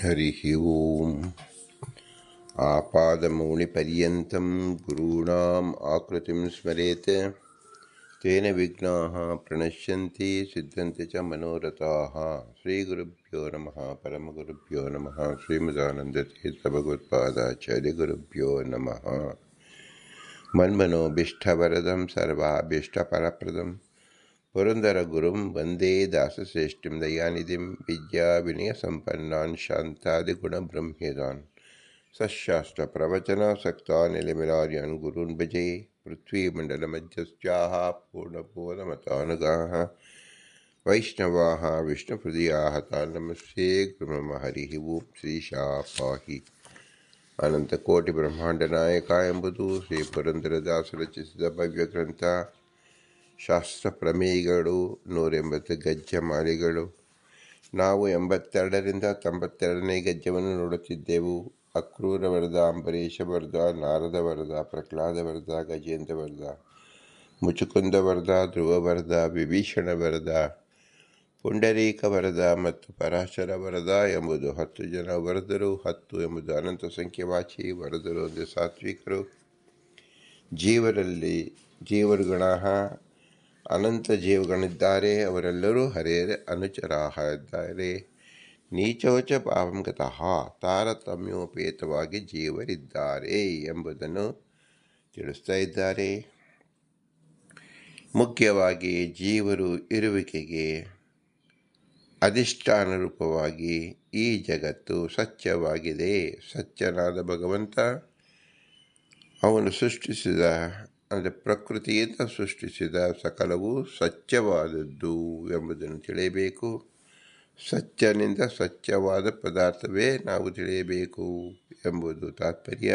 हरिः ओम्। आपादमौलिपर्यन्तं गुरूणाम् आकृतिं स्मरेत् तेन विघ्नाः प्रणश्यन्ति सिद्ध्यन्ति च मनोरथाः। श्रीगुरुभ्यो नमः। परमगुरुभ्यो नमः। श्रीमदानन्दतीर्थभगवत्पादाचार्यगुरुभ्यो नमः। मन्मनोभीष्टवरदं सर्वाभीष्टफलप्रदं पुरन्दरगुरुं वन्दे दासश्रेष्ठं दयानिधिं विद्याविनयसम्पन्नान् शान्तादिगुणब्रह्मेदान् सशास्त्रप्रवचनासक्तानिलमिलार्यान् गुरून् भजे। पृथ्वीमण्डलमध्यस्थाः पूर्णबोधमतानुगाः वैष्णवाः विष्णुहृदयाः तान् नमस्ते गुरुमम। हरिः ओಂ। ಶ್ರೀಶಾಪಾಹಿ ಅನಂತಕೋಟಿ ಬ್ರಹ್ಮಾಂಡನಾಯಕ ಎಂಬುದು ಶ್ರೀ ಪುರಂದರದಾಸರು ರಚಿಸಿದ ಭವ್ಯ ಗ್ರಂಥ. ಶಾಸ್ತ್ರ ಪ್ರಮೇಯಗಳು 180 ಗಜ್ಜಮಾಲಿಗಳು. ನಾವು 82ರಿಂದ 92ನೇ ಗಜ್ಜವನ್ನು ನೋಡುತ್ತಿದ್ದೆವು. ಅಕ್ರೂರ ವರದ, ಅಂಬರೀಷ ವರದ, ನಾರದ ವರದ, ಪ್ರಹ್ಲಾದ ವರದ, ಗಜೇಂದ್ರ ವರದ, ಮುಚುಕುಂದ ವರದ, ಧ್ರುವ ವರದ, ವಿಭೀಷಣ ವರದ, ಪುಂಡರೀಕ ವರದ ಮತ್ತು ಪರಾಶರ ವರದ ಎಂಬುದು 10 ಜನ ವರದರು. 10 ಎಂಬುದು ಅನಂತ ಸಂಖ್ಯೆವಾಚಿ. ವರದರು ಅಂದರೆ ಸಾತ್ವಿಕರು. ಜೀವರುಗಣ ಅನಂತ ಜೀವಗಳಿದ್ದಾರೆ. ಅವರೆಲ್ಲರೂ ಹರೇರ ಅನುಚರಾಹ ಇದ್ದಾರೆ. ನೀಚೋಚ ಪಾಪಂ ಗತಃ ತಾರತಮ್ಯೋಪೇತವಾಗಿ ಜೀವರಿದ್ದಾರೆ ಎಂಬುದನ್ನು ತಿಳಿಸ್ತಾ ಇದ್ದಾರೆ. ಮುಖ್ಯವಾಗಿ ಜೀವರು ಇರುವಿಕೆಗೆ ಅಧಿಷ್ಠಾನ ರೂಪವಾಗಿ ಈ ಜಗತ್ತು ಸತ್ಯವಾಗಿದೆ. ಸತ್ಯನಾದ ಭಗವಂತ ಅವನು ಸೃಷ್ಟಿಸಿದ ಅಂದರೆ ಪ್ರಕೃತಿಯಿಂದ ಸೃಷ್ಟಿಸಿದ ಸಕಲವು ಸತ್ಯವಾದದ್ದು ಎಂಬುದನ್ನು ತಿಳಿಯಬೇಕು. ಸತ್ಯನಿಂದ ಸತ್ಯವಾದ ಪದಾರ್ಥವೇ ನಾವು ತಿಳಿಯಬೇಕು ಎಂಬುದು ತಾತ್ಪರ್ಯ.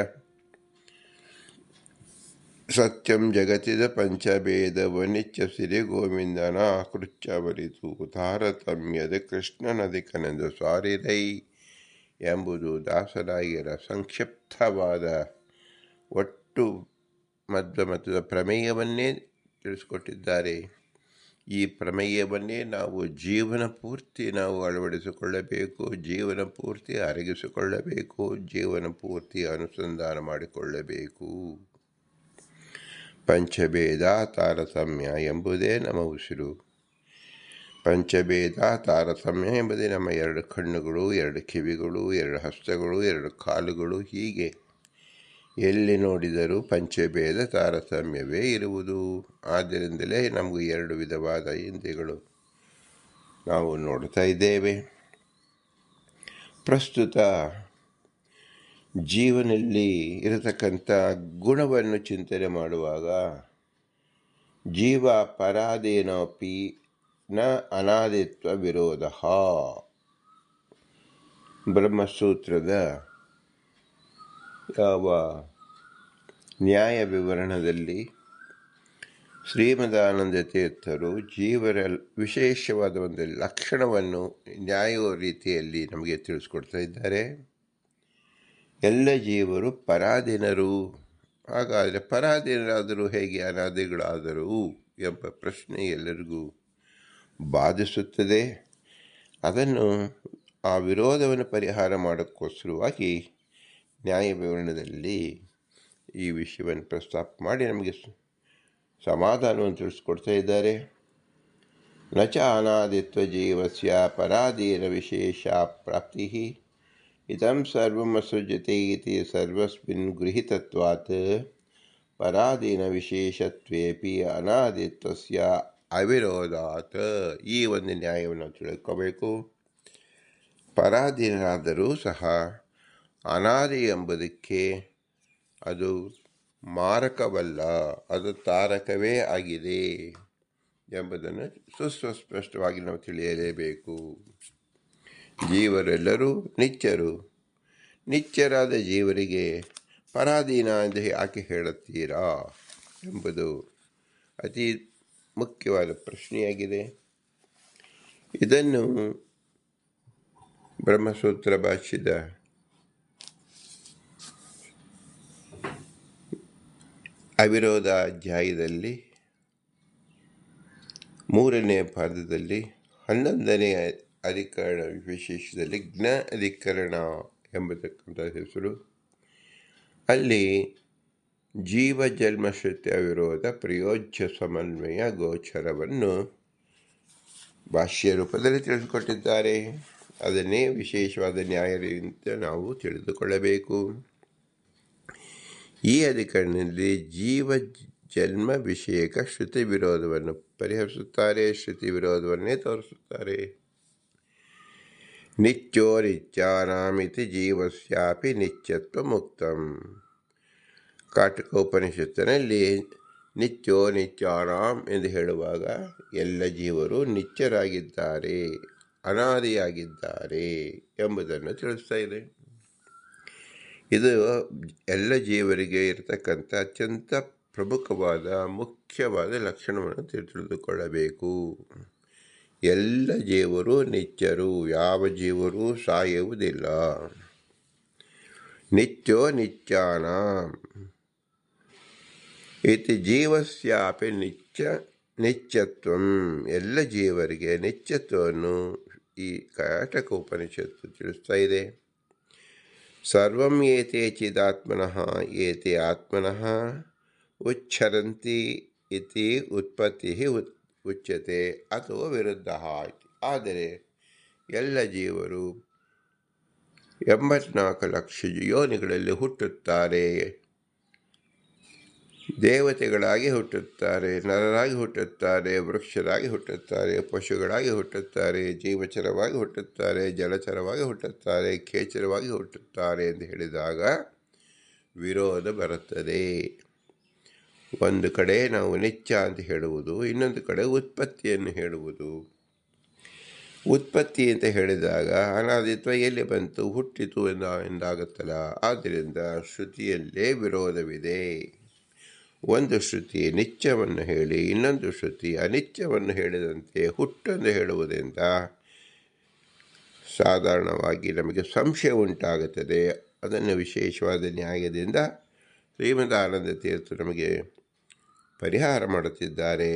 ಸತ್ಯಂ ಜಗತ್ತಿದ ಪಂಚಭೇದ ವನಿಚ್ಯ ಸಿರಿ ಗೋವಿಂದನ ಕೃಚ್ಯವರಿತು ತಾರತಮ್ಯದ ಕೃಷ್ಣನದಿಕನೆಂದು ಸಾರಿರೈ ಎಂಬುದು ದಾಸರಾಯರ ಸಂಕ್ಷಿಪ್ತವಾದ ಒಟ್ಟು ಮಧ್ವಮತದ ಪ್ರಮೇಯವನ್ನೇ ತಿಳಿಸಿಕೊಟ್ಟಿದ್ದಾರೆ. ಈ ಪ್ರಮೇಯವನ್ನೇ ನಾವು ಜೀವನ ಪೂರ್ತಿ ನಾವು ಅಳವಡಿಸಿಕೊಳ್ಳಬೇಕು, ಜೀವನ ಪೂರ್ತಿ ಅರಗಿಸಿಕೊಳ್ಳಬೇಕು, ಜೀವನ ಪೂರ್ತಿ ಅನುಸಂಧಾನ ಮಾಡಿಕೊಳ್ಳಬೇಕು. ಪಂಚಭೇದ ತಾರತಮ್ಯ ಎಂಬುದೇ ನಮ್ಮ ಉಸಿರು. ಪಂಚಭೇದ ತಾರತಮ್ಯ ಎಂಬುದೇ ನಮ್ಮ 2 ಕಣ್ಣುಗಳು, 2 ಕಿವಿಗಳು, 2 ಹಸ್ತಗಳು, 2 ಕಾಲುಗಳು. ಹೀಗೆ ಎಲ್ಲಿ ನೋಡಿದರೂ ಪಂಚಭೇದ ತಾರತಮ್ಯವೇ ಇರುವುದು. ಆದ್ದರಿಂದಲೇ ನಮಗೂ 2 ವಿಧವಾದ ಇಂದ್ರಿಯಗಳು ನಾವು ನೋಡ್ತಾ ಇದ್ದೇವೆ. ಪ್ರಸ್ತುತ ಜೀವನಲ್ಲಿ ಇರತಕ್ಕಂಥ ಗುಣವನ್ನು ಚಿಂತನೆ ಮಾಡುವಾಗ ಜೀವ ಪರಾಧೀನೋಪಿ ನ ಅನಾದಿತ್ವ ವಿರೋಧ ಬ್ರಹ್ಮಸೂತ್ರದ ಯಾವ ನ್ಯಾಯ ವಿವರಣದಲ್ಲಿ ಶ್ರೀಮದಾನಂದ ತೀರ್ಥರು ಜೀವರ ವಿಶೇಷವಾದ ಒಂದು ಲಕ್ಷಣವನ್ನು ನ್ಯಾಯ ರೀತಿಯಲ್ಲಿ ನಮಗೆ ತಿಳಿಸ್ಕೊಡ್ತಾ ಇದ್ದಾರೆ. ಎಲ್ಲ ಜೀವರು ಪರಾಧೀನರು. ಹಾಗಾದರೆ ಪರಾಧೀನರಾದರೂ ಹೇಗೆ ಅನಾದಿಗಳಾದರೂ ಎಂಬ ಪ್ರಶ್ನೆ ಎಲ್ಲರಿಗೂ ಬಾಧಿಸುತ್ತದೆ. ಅದನ್ನು ಆ ವಿರೋಧವನ್ನು ಪರಿಹಾರ ಮಾಡೋಕ್ಕೋಸ್ಕರವಾಗಿ ನ್ಯಾಯ ವಿವರಣದಲ್ಲಿ ಈ ವಿಷಯವನ್ನು ಪ್ರಸ್ತಾಪ ಮಾಡಿ ನಮಗೆ ಸಮಾಧಾನವನ್ನು ತಿಳಿಸ್ಕೊಡ್ತಾ ಇದ್ದಾರೆ. ನಚ ಅನಾದಿತ್ವ ಜೀವಸ್ಯ ಪರಾಧೀನ ವಿಶೇಷ ಪ್ರಾಪ್ತಿ ಇದಂ ಸರ್ವಮಸೃಜ್ಯತೆ ಇತಿ ಸರ್ವಸ್ಮಿನ್ ಗೃಹೀತತ್ವಾತ್ ಪರಾಧೀನ ವಿಶೇಷತ್ವೇಪಿ ಅನಾದಿತ್ವಸ್ಯ ಅವಿರೋಧಾತ್. ಈ ಒಂದು ನ್ಯಾಯವನ್ನು ತಿಳ್ಕೋಬೇಕು. ಪರಾಧೀನರಾದರೂ ಸಹ ಅನಾದಿ ಎಂಬುದಕ್ಕೆ ಅದು ಮಾರಕವಲ್ಲ, ಅದು ತಾರಕವೇ ಆಗಿದೆ ಎಂಬುದನ್ನು ಸುಸ್ಪಷ್ಟವಾಗಿ ನಾವು ತಿಳಿಯಲೇಬೇಕು. ಜೀವರೆಲ್ಲರೂ ನಿತ್ಯರು. ನಿತ್ಯರಾದ ಜೀವರಿಗೆ ಪರಾಧೀನ ಎಂದು ಯಾಕೆ ಹೇಳುತ್ತೀರಾ ಎಂಬುದು ಅತಿ ಮುಖ್ಯವಾದ ಪ್ರಶ್ನೆಯಾಗಿದೆ. ಇದನ್ನು ಬ್ರಹ್ಮಸೂತ್ರ ಭಾಷ್ಯದ ಅವಿರೋಧ ಅಧ್ಯಾಯದಲ್ಲಿ 3ನೇ ಪಾದದಲ್ಲಿ 11ನೇ ಅಧಿಕರಣ ವಿಶೇಷದಲ್ಲಿ ಜ್ಞ ಅಧಿಕರಣ ಎಂಬತಕ್ಕಂಥ ಹೆಸರು. ಅಲ್ಲಿ ಜೀವ ಜನ್ಮ ಶ್ರುತಿಯ ವಿರೋಧ ಪ್ರಯೋಜ್ಯ ಸಮನ್ವಯ ಗೋಚರವನ್ನು ಭಾಷ್ಯ ರೂಪದಲ್ಲಿ ತಿಳಿದುಕೊಟ್ಟಿದ್ದಾರೆ. ಅದನ್ನೇ ವಿಶೇಷವಾದ ನ್ಯಾಯದಿಂದ ನಾವು ತಿಳಿದುಕೊಳ್ಳಬೇಕು. ಈ ಅಧಿಕರಣದಲ್ಲಿ ಜೀವ ಜನ್ಮ ವಿಷಯಕ ಶ್ರುತಿ ವಿರೋಧವನ್ನು ಪರಿಹರಿಸುತ್ತಾರೆ, ಶ್ರುತಿ ವಿರೋಧವನ್ನೇ ತೋರಿಸುತ್ತಾರೆ. ನಿತ್ಯೋ ನಿತ್ಯಾನಾಮಿತಿ ಜೀವಸ್ಯಾಪಿ ನಿತ್ಯತ್ವ ಮುಕ್ತಂ. ಕಾಟಕೋಪನಿಷತ್ತಿನಲ್ಲಿ ನಿತ್ಯೋ ನಿತ್ಯಾನಾಂ ಎಂದು ಹೇಳುವಾಗ ಎಲ್ಲ ಜೀವರು ನಿತ್ಯರಾಗಿದ್ದಾರೆ, ಅನಾದಿಯಾಗಿದ್ದಾರೆ ಎಂಬುದನ್ನು ತಿಳಿಸ್ತಾ ಇದೆ. ಇದು ಎಲ್ಲ ಜೀವರಿಗೆ ಇರತಕ್ಕಂಥ ಅತ್ಯಂತ ಪ್ರಮುಖವಾದ ಮುಖ್ಯವಾದ ಲಕ್ಷಣವನ್ನು ತಿಳಿದುಕೊಳ್ಳಬೇಕು. ಎಲ್ಲ ಜೀವರು ನಿತ್ಯರು, ಯಾವ ಜೀವರು ಸಾಯುವುದಿಲ್ಲ. ನಿತ್ಯೋ ನಿತ್ಯಾನಾಂ ಇತಿ ಜೀವಸ್ಯಾಪಿ ನಿತ್ಯತ್ವಂ. ಎಲ್ಲ ಜೀವರಿಗೆ ನಿತ್ಯತ್ವವನ್ನು ಈ ಕಾಟಕೋಪನಿಷತ್ತು ತಿಳಿಸ್ತಾ ಇದೆ. ಸರ್ವಂ ಏತೆ ಚಿದಾತ್ಮನಃ ಏತೆ ಆತ್ಮನಃ ಉಚ್ಛರಂತಿ ಇತಿ ಉತ್ಪತ್ತಿ ಉಚ್ಯತೆ ಅಥವಾ ವಿರುದ್ಧ. ಆದರೆ ಎಲ್ಲ ಜೀವರು 84 ಲಕ್ಷ ಯೋನಿಗಳಲ್ಲಿ ಹುಟ್ಟುತ್ತಾರೆ. ದೇವತೆಗಳಾಗಿ ಹುಟ್ಟುತ್ತಾರೆ, ನರರಾಗಿ ಹುಟ್ಟುತ್ತಾರೆ, ವೃಕ್ಷರಾಗಿ ಹುಟ್ಟುತ್ತಾರೆ, ಪಶುಗಳಾಗಿ ಹುಟ್ಟುತ್ತಾರೆ, ಜೀವಚರವಾಗಿ ಹುಟ್ಟುತ್ತಾರೆ, ಜಲಚರವಾಗಿ ಹುಟ್ಟುತ್ತಾರೆ, ಖೇಚರವಾಗಿ ಹುಟ್ಟುತ್ತಾರೆ ಎಂದು ಹೇಳಿದಾಗ ವಿರೋಧ ಬರುತ್ತದೆ. ಒಂದು ಕಡೆ ನಾವು ನಿತ್ಯ ಅಂತ ಹೇಳುವುದು, ಇನ್ನೊಂದು ಕಡೆ ಉತ್ಪತ್ತಿಯನ್ನು ಹೇಳುವುದು. ಉತ್ಪತ್ತಿ ಅಂತ ಹೇಳಿದಾಗ ಅನಾದಿತ್ವ ಎಲ್ಲಿ ಬಂತು, ಹುಟ್ಟಿತು ಎಂದಾಗುತ್ತಲ್ಲ. ಆದ್ದರಿಂದ ಶ್ರುತಿಯಲ್ಲೇ ವಿರೋಧವಿದೆ. ಒಂದು ಶ್ರುತಿ ನಿತ್ಯವನ್ನು ಹೇಳಿ ಇನ್ನೊಂದು ಶ್ರುತಿ ಅನಿತ್ಯವನ್ನು ಹೇಳಿದಂತೆ ಹುಟ್ಟೆಂದು ಹೇಳುವುದರಿಂದ ಸಾಧಾರಣವಾಗಿ ನಮಗೆ ಸಂಶಯ ಉಂಟಾಗುತ್ತದೆ. ಅದನ್ನು ವಿಶೇಷವಾದ ನ್ಯಾಯದಿಂದ ಶ್ರೀಮದಾನಂದ ತೀರ್ಥರು ನಮಗೆ ಪರಿಹಾರ ಮಾಡುತ್ತಿದ್ದಾರೆ.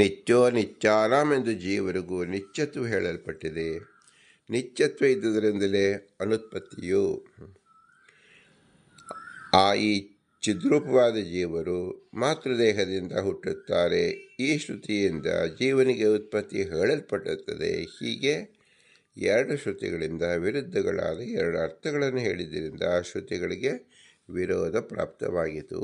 ನಿತ್ಯೋ ನಿತ್ಯಾನಾಂ ಎಂದು ಜೀವರಿಗೂ ನಿತ್ಯತ್ವ ಹೇಳಲ್ಪಟ್ಟಿದೆ. ನಿತ್ಯತ್ವ ಇದ್ದುದರಿಂದಲೇ ಅನುತ್ಪತ್ತಿಯು. ಈ ಚಿದ್ರೂಪವಾದ ಜೀವರು ಮಾತೃದೇಹದಿಂದ ಹುಟ್ಟುತ್ತಾರೆ. ಈ ಶ್ರುತಿಯಿಂದ ಜೀವನಿಗೆ ಉತ್ಪತ್ತಿ ಹೇಳಲ್ಪಡುತ್ತದೆ. ಹೀಗೆ 2 ಶ್ರುತಿಗಳಿಂದ ವಿರುದ್ಧಗಳಾದ 2 ಅರ್ಥಗಳನ್ನು ಹೇಳಿದ್ದರಿಂದ ಆ ಶ್ರುತಿಗಳಿಗೆ ವಿರೋಧ ಪ್ರಾಪ್ತವಾಯಿತು.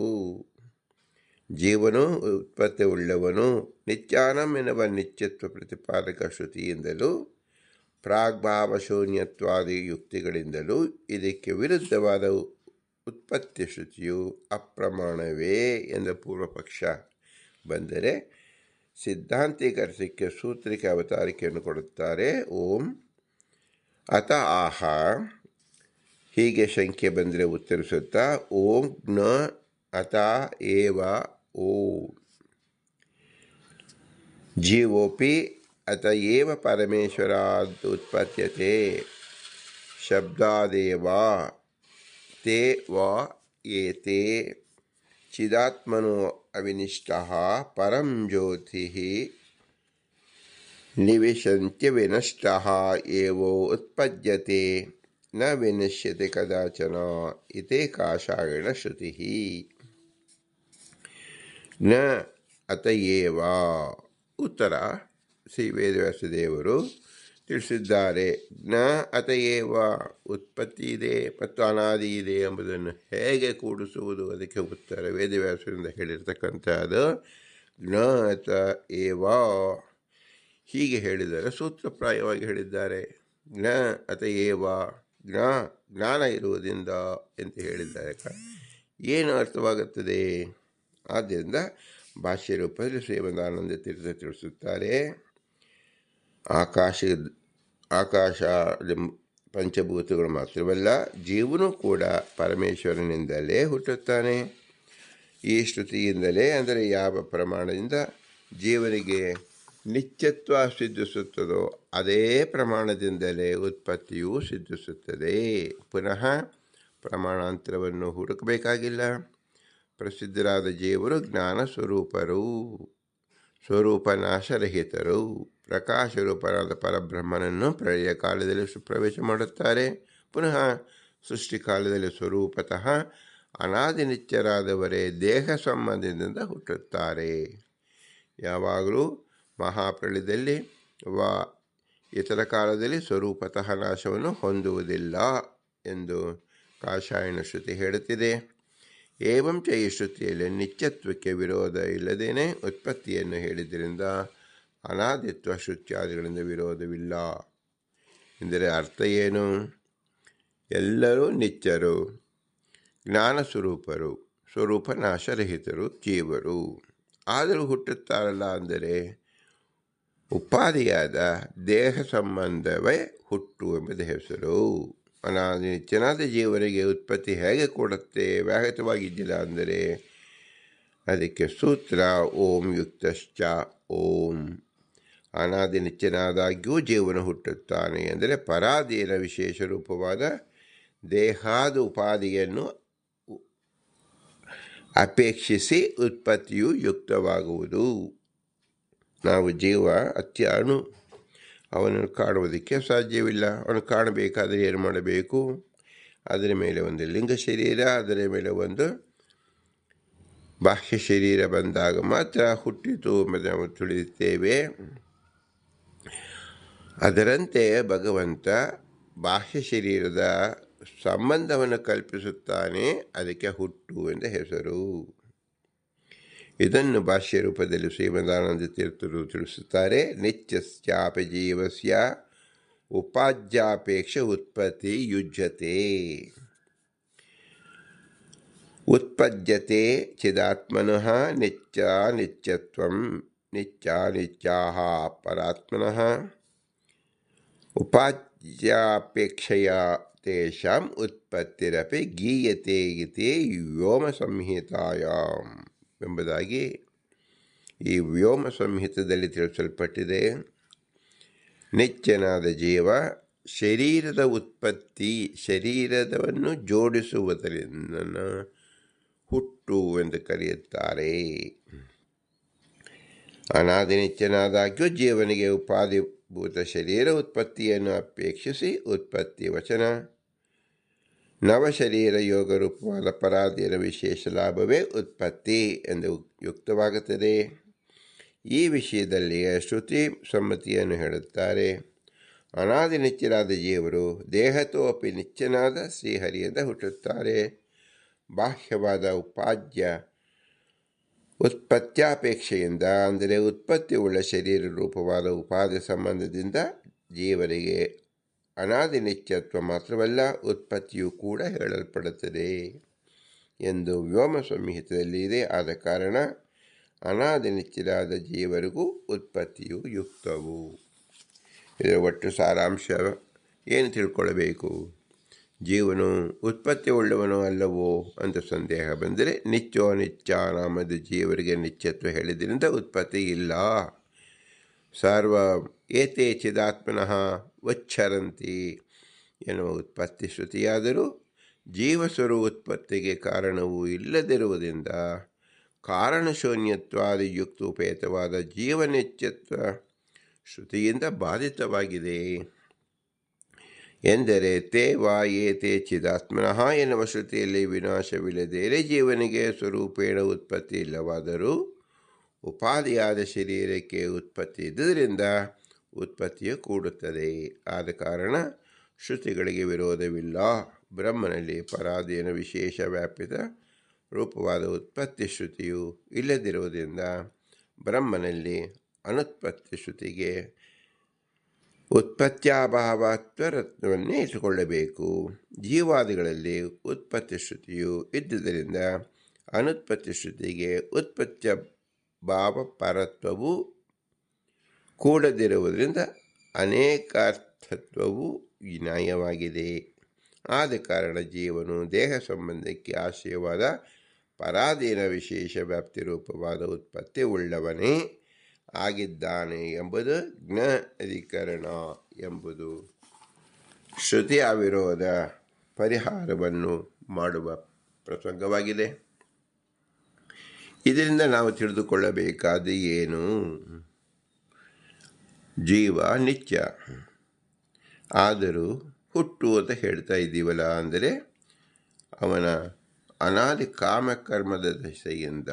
ಜೀವನು ಉತ್ಪತ್ತಿ ಉಳ್ಳವನು ನಿತ್ಯಾನಂ ಎನ್ನುವ ನಿತ್ಯತ್ವ ಪ್ರತಿಪಾದಕ ಶ್ರುತಿಯಿಂದಲೂ ಪ್ರಾಗ್ಭಾವ ಶೂನ್ಯತ್ವಾದಿ ಯುಕ್ತಿಗಳಿಂದಲೂ ಇದಕ್ಕೆ ವಿರುದ್ಧವಾದ ಉತ್ಪತ್ತಿ ಶ್ರುತಿಯು ಅಪ್ರಮಾಣವೇ ಎಂದ ಪೂರ್ವಪಕ್ಷ ಬಂದರೆ ಸಿದ್ಧಾಂತೀಕರಿಸಕ್ಕೆ ಸೂತ್ರಿಕೆ ಅವತಾರಿಕೆಯನ್ನು ಕೊಡುತ್ತಾರೆ. ಓಂ ಅತ ಆಹ ಹೀಗೆ ಶಂಕೆ ಬಂದರೆ ಉತ್ತರಿಸುತ್ತಾ ಓಂ ಜ್ಞ ಅತ ಏವ ಓಂ ಜೀವೋಪಿ ಅತ ಏವ ಪರಮೇಶ್ವರಾದ್ ಉತ್ಪತ್ಯತೆ ಶಬ್ದಾದೇವ ತೇ ವಾ ಏತೆ ಚಿದಾತ್ಮನೋ ಅವಿನಿಷ್ಟಃ ಪರಂ ಜ್ಯೋತಿಃ ನಿವಿಶಂತ್ಯ ವಿನಷ್ಟಃ ಏವೋ ಉತ್ಪದ್ಯತೆ ನ ವಿನಶ್ಯತೆ ಕದಾಚನ ಇತಿ ಕಾಷಾಯಣ ಶ್ರುತಿಃ. ನ ಅತ ಏವ ಉತ್ತರ ಶ್ರೀ ವೇದವ್ಯಾಸದೇವರು ತಿಳಿಸಿದ್ದಾರೆ. ಜ್ಞ ಅತ ಏವ ಉತ್ಪತ್ತಿ ಇದೆ ಮತ್ತು ಅನಾದಿ ಇದೆ ಎಂಬುದನ್ನು ಹೇಗೆ ಕೂಡಿಸುವುದು, ಅದಕ್ಕೆ ಉತ್ತರ ವೇದವ್ಯಾಸರಿಂದ ಹೇಳಿರ್ತಕ್ಕಂಥದ್ದು ಜ್ಞ ಅತ ಏವ. ಹೀಗೆ ಹೇಳಿದರೆ ಸೂತ್ರಪ್ರಾಯವಾಗಿ ಹೇಳಿದ್ದಾರೆ. ಜ್ಞ ಅತ ಏವ ಜ್ಞಾನ ಇರುವುದರಿಂದ ಎಂದು ಹೇಳಿದ್ದಾರೆ. ಏನು ಅರ್ಥವಾಗುತ್ತದೆ? ಆದ್ದರಿಂದ ಭಾಷ್ಯ ರೂಪದಲ್ಲಿ ಶ್ರೀಮದಾನಂದ ತೀರ್ಥ ತಿಳಿಸುತ್ತಾರೆ. ಆಕಾಶ ಪಂಚಭೂತಗಳು ಮಾತ್ರವಲ್ಲ, ಜೀವನೂ ಕೂಡ ಪರಮೇಶ್ವರನಿಂದಲೇ ಹುಟ್ಟುತ್ತಾನೆ. ಈ ಶ್ರುತಿಯಿಂದಲೇ, ಅಂದರೆ ಯಾವ ಪ್ರಮಾಣದಿಂದ ಜೀವನಿಗೆ ನಿತ್ಯತ್ವ ಸಿದ್ಧಿಸುತ್ತದೋ ಅದೇ ಪ್ರಮಾಣದಿಂದಲೇ ಉತ್ಪತ್ತಿಯೂ ಸಿದ್ಧಿಸುತ್ತದೆ. ಪುನಃ ಪ್ರಮಾಣಾಂತರವನ್ನು ಹುಡುಕಬೇಕಾಗಿಲ್ಲ. ಪ್ರಸಿದ್ಧರಾದ ಜೀವರು ಜ್ಞಾನ ಸ್ವರೂಪರು. ಸ್ವರೂಪನಾಶರಹಿತರು. ಪ್ರಕಾಶರೂಪನಾದ ಪರಬ್ರಹ್ಮನನ್ನು ಪ್ರಳಯ ಕಾಲದಲ್ಲಿ ಪ್ರವೇಶ ಮಾಡುತ್ತಾರೆ. ಪುನಃ ಸೃಷ್ಟಿಕಾಲದಲ್ಲಿ ಸ್ವರೂಪತಃ ಅನಾದಿ ನಿತ್ಯರಾದವರೇ ದೇಹ ಸಂಬಂಧದಿಂದ ಹುಟ್ಟುತ್ತಾರೆ. ಯಾವಾಗಲೂ ಮಹಾಪ್ರಳಯದಲ್ಲಿ ಇತರ ಕಾಲದಲ್ಲಿ ಸ್ವರೂಪತಃ ನಾಶವನ್ನು ಹೊಂದುವುದಿಲ್ಲ ಎಂದು ಕಾಷಾಯಣ ಶ್ರುತಿ ಹೇಳುತ್ತಿದೆ. ಏವಂಚ ಈ ಶ್ರುತಿಯಲ್ಲಿ ನಿತ್ಯತ್ವಕ್ಕೆ ವಿರೋಧ ಇಲ್ಲದೇನೆ ಉತ್ಪತ್ತಿಯನ್ನು ಹೇಳಿದ್ದರಿಂದ ಅನಾದಿತ್ವ ಶ್ರುತ್ಯಾದಿಗಳಿಂದ ವಿರೋಧವಿಲ್ಲ. ಎಂದರೆ ಅರ್ಥ ಏನು? ಎಲ್ಲರೂ ನಿತ್ಯರು, ಜ್ಞಾನ ಸ್ವರೂಪರು, ಸ್ವರೂಪ ನಾಶರಹಿತರು ಜೀವರು. ಆದರೂ ಹುಟ್ಟುತ್ತಾರಲ್ಲ ಅಂದರೆ ಉಪಾಧಿಯಾದ ದೇಹ ಸಂಬಂಧವೇ ಹುಟ್ಟು ಎಂಬುದು ಹೆಸರು. ಅನಾದಿ ನಿತ್ಯನಾದ ಜೀವರಿಗೆ ಉತ್ಪತ್ತಿ ಹೇಗೆ ಕೊಡುತ್ತೆ, ವ್ಯಾಹತವಾಗಿದ್ದಿಲ್ಲ ಅಂದರೆ ಅದಕ್ಕೆ ಸೂತ್ರ ಓಂ ಯುಕ್ತಶ್ಚ ಓಂ. ಅನಾದಿ ನಿತ್ಯನಾದಾಗ್ಯೂ ಜೀವನ ಹುಟ್ಟುತ್ತಾನೆ ಅಂದರೆ ಪರಾಧೀನ ವಿಶೇಷ ರೂಪವಾದ ದೇಹಾದ ಉಪಾಧಿಯನ್ನು ಅಪೇಕ್ಷಿಸಿ ಉತ್ಪತ್ತಿಯು ಯುಕ್ತವಾಗುವುದು. ನಾವು ಜೀವ ಅತ್ಯಾಣು, ಅವನನ್ನು ಕಾಣುವುದಕ್ಕೆ ಸಾಧ್ಯವಿಲ್ಲ. ಅವನು ಕಾಣಬೇಕಾದರೆ ಏನು ಮಾಡಬೇಕು? ಅದರ ಮೇಲೆ ಒಂದು ಲಿಂಗ ಶರೀರ, ಅದರ ಮೇಲೆ ಒಂದು ಬಾಹ್ಯ ಶರೀರ ಬಂದಾಗ ಮಾತ್ರ ಹುಟ್ಟಿತು ಎಂಬುದು ನಾವು ತಿಳಿಯುತ್ತೇವೆ. ಅದರಂತೆ ಭಗವಂತ ಬಾಹ್ಯ ಶರೀರದ ಸಂಬಂಧವನ್ನು ಕಲ್ಪಿಸುತ್ತಾನೆ. ಅದಕ್ಕೆ ಹುಟ್ಟು ಎಂದ ಹೆಸರು. ಇದನ್ನು ಭಾಷ್ಯ ರೂಪದಲ್ಲಿ ಶ್ರೀಮದಾನಂದ ತೀರ್ಥರು ತಿಳಿಸುತ್ತಾರೆ. ನಿತ್ಯಸ್ಯಾಪಿ ಜೀವಸ್ಯ ಉಪಾಧ್ಯಾಪೇಕ್ಷ ಉತ್ಪತ್ತಿ ಯುಜ್ಯತೆ. ಉತ್ಪದ್ಯತೆ ಚಿದಾತ್ಮನಃ ನಿತ್ಯ ನಿತ್ಯತ್ವಂ ನಿತ್ಯಾನಿತ್ಯಾಃ ಪರಾತ್ಮನಃ ಉಪಾಧ್ಯಾಪೇಕ್ಷೆಯ ತೇಷಾಂ ಉತ್ಪತ್ತಿರಪಿ ಗೀಯತೆ ಇತಿ ವ್ಯೋಮ ಸಂಹಿತಾಯಾಂ ಎಂಬುದಾಗಿ ಈ ವ್ಯೋಮ ಸಂಹಿತದಲ್ಲಿ ತಿಳಿಸಲ್ಪಟ್ಟಿದೆ. ನಿತ್ಯನಾದ ಜೀವ ಶರೀರದ ಉತ್ಪತ್ತಿ, ಶರೀರವನ್ನು ಜೋಡಿಸುವುದರಿಂದ ಹುಟ್ಟು ಎಂದು ಕರೆಯುತ್ತಾರೆ. ಅನಾದಿ ನಿತ್ಯನಾದಾಗ್ಯೂ ಜೀವನಿಗೆ ಉಪಾಧಿಭೂತ ಶರೀರ ಉತ್ಪತ್ತಿಯನ್ನು ಅಪೇಕ್ಷಿಸಿ ಉತ್ಪತ್ತಿ ವಚನ ನವಶರೀರ ಯೋಗ ರೂಪವಾದ ಪರಾಧೀನ ವಿಶೇಷ ಲಾಭವೇ ಉತ್ಪತ್ತಿ ಎಂದು ಯುಕ್ತವಾಗುತ್ತದೆ. ಈ ವಿಷಯದಲ್ಲಿಯೇ ಶ್ರುತಿ ಸಮ್ಮತಿಯನ್ನು ಹೇಳುತ್ತಾರೆ. ಅನಾದಿ ನಿತ್ಯರಾದ ಜೀವರು ದೇಹತೋ ಅಪಿ ನಿತ್ಯನಾದ ಶ್ರೀಹರಿಯಿಂದ ಹುಟ್ಟುತ್ತಾರೆ. ಬಾಹ್ಯವಾದ ಉಪಾಧ್ಯ ಉತ್ಪತ್ತ್ಯಾಪೇಕ್ಷೆಯಿಂದ ಅಂದರೆ ಉತ್ಪತ್ತಿ ಉಳ್ಳ ಶರೀರ ರೂಪವಾದ ಉಪಾಧಿ ಸಂಬಂಧದಿಂದ ಜೀವರಿಗೆ ಅನಾದಿ ನಿತ್ಯತ್ವ ಮಾತ್ರವಲ್ಲ ಉತ್ಪತ್ತಿಯೂ ಕೂಡ ಹೇಳಲ್ಪಡುತ್ತದೆ ಎಂದು ವ್ಯೋಮ ಸಂಹಿತೆಯಲ್ಲಿ ಇದೆ. ಆದ ಕಾರಣ ಅನಾದಿ ನಿತ್ಯರಾದ ಜೀವರಿಗೂ ಉತ್ಪತ್ತಿಯು ಯುಕ್ತವು. ಇದರ ಒಟ್ಟು ಸಾರಾಂಶ ಏನು ತಿಳ್ಕೊಳ್ಬೇಕು? ಜೀವನು ಉತ್ಪತ್ತಿ ಉಳ್ಳವನೋ ಅಲ್ಲವೋ ಅಂತ ಸಂದೇಹ ಬಂದರೆ ನಿತ್ಯೋ ನಿತ್ಯ ನಾಮದ ಜೀವರಿಗೆ ನಿತ್ಯತ್ವ ಹೇಳಿದ್ರಿಂದ ಉತ್ಪತ್ತಿ ಇಲ್ಲ. ಸರ್ವ ಏತೇ ಚಿದಾತ್ಮನಃ ಉಚ್ಛರಂತಿ ಎನ್ನುವ ಉತ್ಪತ್ತಿ ಶ್ರುತಿಯಾದರೂ ಜೀವಸ್ವರೂ ಉತ್ಪತ್ತಿಗೆ ಕಾರಣವೂ ಇಲ್ಲದಿರುವುದರಿಂದ ಕಾರಣಶೂನ್ಯತ್ವಾದಿ ಯುಕ್ತೋಪೇತವಾದ ಜೀವನಿತ್ಯತ್ವ ಶ್ರುತಿಯಿಂದ ಬಾಧಿತವಾಗಿದೆ. ಎಂದರೆ ತೇ ವಾ ಏತೇ ಚಿದಾತ್ಮನಃ ಎನ್ನುವ ಶ್ರುತಿಯಲ್ಲಿ ವಿನಾಶವಿಲ್ಲದೇರೆ ಜೀವನಿಗೆ ಸ್ವರೂಪೇಣ ಉತ್ಪತ್ತಿ ಇಲ್ಲವಾದರೂ ಉಪಾಧಿಯಾದ ಶರೀರಕ್ಕೆ ಉತ್ಪತ್ತಿ ಇದ್ದುದರಿಂದ ಉತ್ಪತ್ತಿಯು ಕೂಡುತ್ತದೆ. ಆದ ಕಾರಣ ಶ್ರುತಿಗಳಿಗೆ ವಿರೋಧವಿಲ್ಲ. ಬ್ರಹ್ಮನಲ್ಲಿ ಪರಾಧೀನ ವಿಶೇಷ ವ್ಯಾಪಿತ ರೂಪವಾದ ಉತ್ಪತ್ತಿ ಶ್ರುತಿಯು ಇಲ್ಲದಿರುವುದರಿಂದ ಬ್ರಹ್ಮನಲ್ಲಿ ಅನುತ್ಪತ್ತಿ ಶ್ರುತಿಗೆ ಉತ್ಪತ್ತ್ಯಾಭಾವತ್ವರತ್ವವನ್ನೇ ಇಟ್ಟುಕೊಳ್ಳಬೇಕು. ಜೀವಾದಿಗಳಲ್ಲಿ ಉತ್ಪತ್ತಿ ಶ್ರುತಿಯು ಇದ್ದುದರಿಂದ ಅನುತ್ಪತ್ತಿ ಶ್ರುತಿಗೆ ಉತ್ಪತ್ತ್ಯ ಭಾವಪರತ್ವವು ಕೂಡದಿರುವುದರಿಂದ ಅನೇಕಾರ್ಥತ್ವವು ನ್ಯಾಯವಾಗಿದೆ. ಆದ ಕಾರಣ ಜೀವನು ದೇಹ ಸಂಬಂಧಕ್ಕೆ ಆಶ್ರಯವಾದ ಪರಾಧೀನ ವಿಶೇಷ ವ್ಯಾಪ್ತಿ ರೂಪವಾದ ಉತ್ಪತ್ತಿ ಉಳ್ಳವನೇ ಆಗಿದ್ದಾನೆ ಎಂಬುದು ಜ್ಞ ಅಧಿಕರಣ ಎಂಬುದು ಶ್ರುತಿ ಅವಿರೋಧ ಪರಿಹಾರವನ್ನು ಮಾಡುವ ಪ್ರಸಂಗವಾಗಿದೆ. ಇದರಿಂದ ನಾವು ತಿಳಿದುಕೊಳ್ಳಬೇಕಾದ ಏನು? ಜೀವ ನಿತ್ಯ, ಆದರೂ ಹುಟ್ಟು ಅಂತ ಹೇಳ್ತಾ ಇದ್ದೀವಲ್ಲ, ಅಂದರೆ ಅವನ ಅನಾದಿ ಕಾಮಕರ್ಮದ ದಶೆಯಿಂದ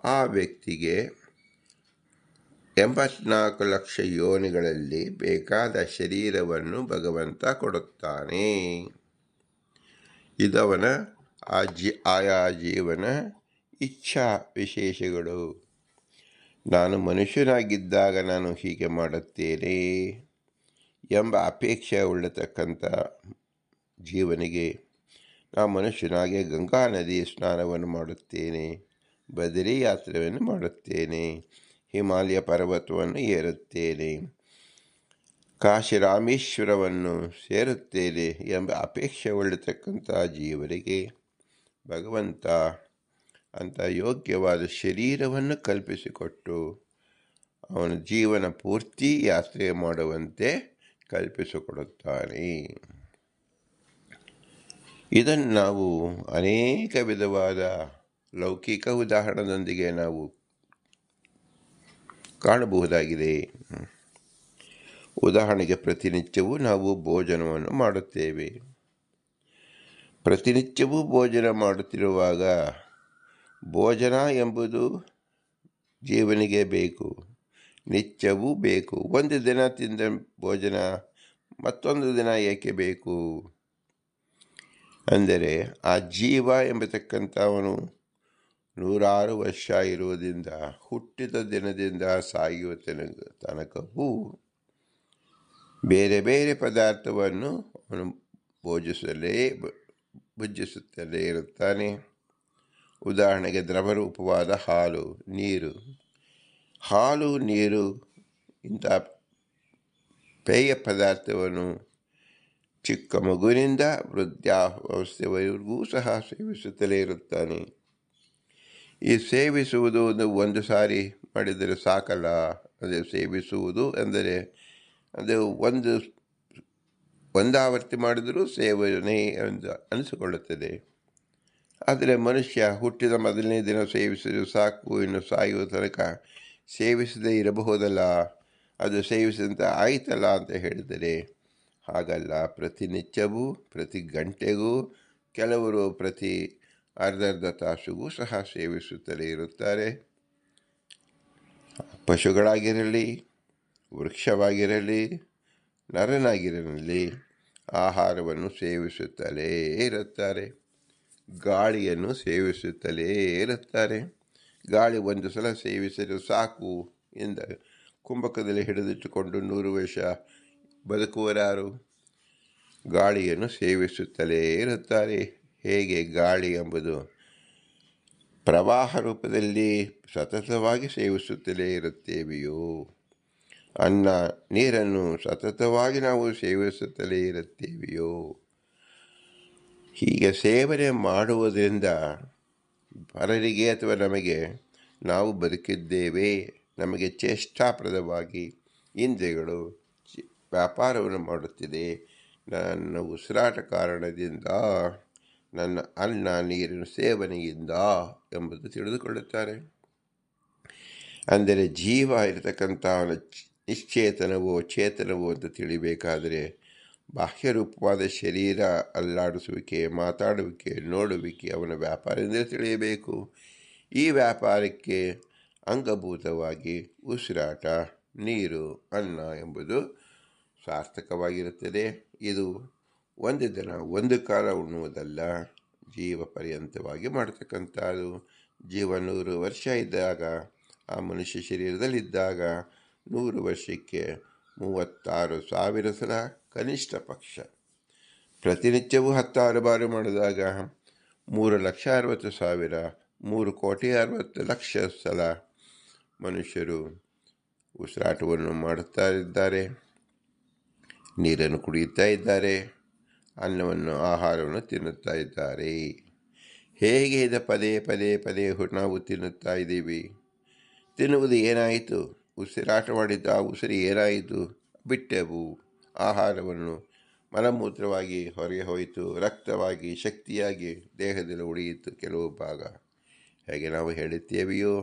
ಆ ವ್ಯಕ್ತಿಗೆ 84 ಲಕ್ಷ ಯೋನಿಗಳಲ್ಲಿ ಬೇಕಾದ ಶರೀರವನ್ನು ಭಗವಂತ ಕೊಡುತ್ತಾನೆ. ಇದವನ ಆಯಾ ಜೀವನ ಇಚ್ಛಾ ವಿಶೇಷಗಳು. ನಾನು ಮನುಷ್ಯನಾಗಿದ್ದಾಗ ನಾನು ಹೀಗೆ ಮಾಡುತ್ತೇನೆ ಎಂಬ ಅಪೇಕ್ಷೆ ಉಳ್ಳತಕ್ಕಂಥ ಜೀವನಿಗೆ ನಾನು ಮನುಷ್ಯನಾಗಿ ಗಂಗಾ ನದಿ ಸ್ನಾನವನ್ನು ಮಾಡುತ್ತೇನೆ, ಬದರಿ ಯಾತ್ರೆಯನ್ನು ಮಾಡುತ್ತೇನೆ, ಹಿಮಾಲಯ ಪರ್ವತವನ್ನು ಏರುತ್ತೇನೆ, ಕಾಶಿ ರಾಮೇಶ್ವರವನ್ನು ಸೇರುತ್ತೇನೆ ಎಂಬ ಅಪೇಕ್ಷೆ ಉಳ್ಳತಕ್ಕಂಥ ಜೀವರಿಗೆ ಭಗವಂತ ಅಂಥ ಯೋಗ್ಯವಾದ ಶರೀರವನ್ನು ಕಲ್ಪಿಸಿಕೊಟ್ಟು ಅವನ ಜೀವನ ಪೂರ್ತಿ ಯಾತ್ರೆ ಮಾಡುವಂತೆ ಕಲ್ಪಿಸಿಕೊಡುತ್ತಾನೆ. ಇದನ್ನು ನಾವು ಅನೇಕ ವಿಧವಾದ ಲೌಕಿಕ ಉದಾಹರಣೆಯೊಂದಿಗೆ ನಾವು ಕಾಣಬಹುದಾಗಿದೆ. ಉದಾಹರಣೆಗೆ, ಪ್ರತಿನಿತ್ಯವೂ ನಾವು ಭೋಜನವನ್ನು ಮಾಡುತ್ತೇವೆ. ಪ್ರತಿನಿತ್ಯವೂ ಭೋಜನ ಮಾಡುತ್ತಿರುವಾಗ ಭೋಜನ ಎಂಬುದು ಜೀವನಿಗೆ ಬೇಕು, ನಿತ್ಯವೂ ಬೇಕು. ಒಂದು ದಿನ ತಿಂದ ಭೋಜನ ಮತ್ತೊಂದು ದಿನ ಏಕೆ ಬೇಕು? ಅಂದರೆ ಆ ಜೀವ ಎಂಬತಕ್ಕಂಥವನು 106 ವರ್ಷ ಇರುವುದರಿಂದ ಹುಟ್ಟಿದ ದಿನದಿಂದ ಸಾಯುವ ತನಕವೂ ಬೇರೆ ಬೇರೆ ಪದಾರ್ಥವನ್ನು ಅವನು ಭುಜಿಸುತ್ತಲೇ ಇರುತ್ತಾನೆ. ಉದಾಹರಣೆಗೆ, ದ್ರವರೂಪವಾದ ಹಾಲು, ನೀರು ಇಂಥ ಪೇಯ ಪದಾರ್ಥವನ್ನು ಚಿಕ್ಕ ಮಗುವಿನಿಂದ ವೃದ್ಧಾವಸ್ಥೆಯವರೆಗೂ ಸಹ ಸೇವಿಸುತ್ತಲೇ ಇರುತ್ತಾನೆ. ಈ ಸೇವಿಸುವುದು ಒಂದು ಸಾರಿ ಮಾಡಿದರೆ ಸಾಕಲ್ಲ. ಅದೇ ಸೇವಿಸುವುದು ಎಂದರೆ ಅದು ಒಂದಾವರ್ತಿ ಮಾಡಿದರೂ ಸೇವನೆ ಎಂದು ಅನಿಸಿಕೊಳ್ಳುತ್ತದೆ. ಆದರೆ ಮನುಷ್ಯ ಹುಟ್ಟಿದ ಮೊದಲನೇ ದಿನ ಸೇವಿಸಿದರೂ ಸಾಕು, ಇನ್ನು ಸಾಯುವ ತನಕ ಸೇವಿಸದೇ ಇರಬಹುದಲ್ಲ, ಅದು ಸೇವಿಸಿದಂತೆ ಆಯ್ತಲ್ಲ ಅಂತ ಹೇಳಿದರೆ ಹಾಗಲ್ಲ. ಪ್ರತಿನಿತ್ಯವೂ, ಪ್ರತಿ ಗಂಟೆಗೂ, ಕೆಲವರು ಪ್ರತಿ ಅರ್ಧರ್ಧ ತಾಸಿಗೂ ಸಹ ಸೇವಿಸುತ್ತಲೇ ಇರುತ್ತಾರೆ. ಪಶುಗಳಾಗಿರಲಿ, ವೃಕ್ಷವಾಗಿರಲಿ, ನರನಾಗಿರಲಿ ಆಹಾರವನ್ನು ಸೇವಿಸುತ್ತಲೇ ಇರುತ್ತಾರೆ. ಗಾಳಿಯನ್ನು ಸೇವಿಸುತ್ತಲೇ ಇರುತ್ತಾರೆ. ಗಾಳಿ ಒಂದು ಸಲ ಸೇವಿಸಲು ಸಾಕು ಎಂದ ಕುಂಭಕದಲ್ಲಿ ಹಿಡಿದಿಟ್ಟುಕೊಂಡು 100 ವರ್ಷ ಬದುಕುವರಾರು ಗಾಳಿಯನ್ನು ಸೇವಿಸುತ್ತಲೇ ಇರುತ್ತಾರೆ. ಹೇಗೆ ಗಾಳಿ ಎಂಬುದು ಪ್ರವಾಹ ರೂಪದಲ್ಲಿ ಸತತವಾಗಿ ಸೇವಿಸುತ್ತಲೇ ಇರುತ್ತೇವೆಯೋ, ನೀರನ್ನು ಸತತವಾಗಿ ನಾವು ಸೇವಿಸುತ್ತಲೇ ಇರುತ್ತೇವೆಯೋ, ಹೀಗೆ ಸೇವನೆ ಮಾಡುವುದರಿಂದ ಪರರಿಗೆ ಅಥವಾ ನಮಗೆ ನಾವು ಬದುಕಿದ್ದೇವೆ, ನಮಗೆ ಚೇಷ್ಟಾಪ್ರದವಾಗಿ ಇಂದ್ರಿಯಗಳು ವ್ಯಾಪಾರವನ್ನು ಮಾಡುತ್ತಿದೆ, ನನ್ನ ಉಸಿರಾಟ ಕಾರಣದಿಂದ, ನನ್ನ ಅನ್ನ ನೀರಿನ ಸೇವನೆಯಿಂದ ಎಂಬುದು ತಿಳಿದುಕೊಳ್ಳುತ್ತಾರೆ. ಅಂದರೆ ಜೀವ ಇರತಕ್ಕಂಥ ನಿಶ್ಚೇತನವೋ ಚೇತನವೋ ಅಂತ ತಿಳಿಬೇಕಾದರೆ ಬಾಹ್ಯರೂಪವಾದ ಶರೀರ ಅಲ್ಲಾಡಿಸುವಿಕೆ, ಮಾತಾಡುವಿಕೆ, ನೋಡುವಿಕೆ ಅವನ ವ್ಯಾಪಾರದಿಂದ ತಿಳಿಯಬೇಕು. ಈ ವ್ಯಾಪಾರಕ್ಕೆ ಅಂಗಭೂತವಾಗಿ ಉಸಿರಾಟ, ನೀರು, ಅನ್ನ ಎಂಬುದು ಸಾರ್ಥಕವಾಗಿರುತ್ತದೆ. ಇದು ಒಂದು ದಿನ ಒಂದು ಕಾಲ ಉಣ್ಣುವುದಲ್ಲ, ಜೀವ ಪರ್ಯಂತವಾಗಿ ಮಾಡತಕ್ಕಂಥದ್ದು. ಜೀವ 100 ವರ್ಷ ಇದ್ದಾಗ, ಆ ಮನುಷ್ಯ ಶರೀರದಲ್ಲಿದ್ದಾಗ 100 ವರ್ಷಕ್ಕೆ 36,000 ಸಲ ಕನಿಷ್ಠ ಪಕ್ಷ. ಪ್ರತಿನಿತ್ಯವೂ 16 ಬಾರಿ ಮಾಡಿದಾಗ 3,60,000, 3,60,00,000 ಸಲ ಮನುಷ್ಯರು ಉಸಿರಾಟವನ್ನು ಮಾಡುತ್ತಾ ಇದ್ದಾರೆ, ನೀರನ್ನು ಕುಡಿಯುತ್ತಾ ಇದ್ದಾರೆ, ಆಹಾರವನ್ನು ತಿನ್ನುತ್ತಾ ಇದ್ದಾರೆ. ಹೇಗೆ ಇದು ಪದೇ ಪದೇ ಪದೇ ನಾವು ತಿನ್ನುತ್ತಾ ಇದ್ದೀವಿ? ತಿನ್ನುವುದು ಏನಾಯಿತು? ಉಸಿರಾಟ ಮಾಡಿದ್ದ ಆ ಉಸಿರು ಏನಾಯಿತು? ಬಿಟ್ಟೆವು. ಆಹಾರವನ್ನು ಮಲಮೂತ್ರವಾಗಿ ಹೊರಗೆ ಹೋಯಿತು, ರಕ್ತವಾಗಿ ಶಕ್ತಿಯಾಗಿ ದೇಹದಲ್ಲಿ ಉಳಿಯಿತು ಕೆಲವು ಭಾಗ. ಹೇಗೆ ನಾವು ಹೇಳುತ್ತೇವೆಯೋ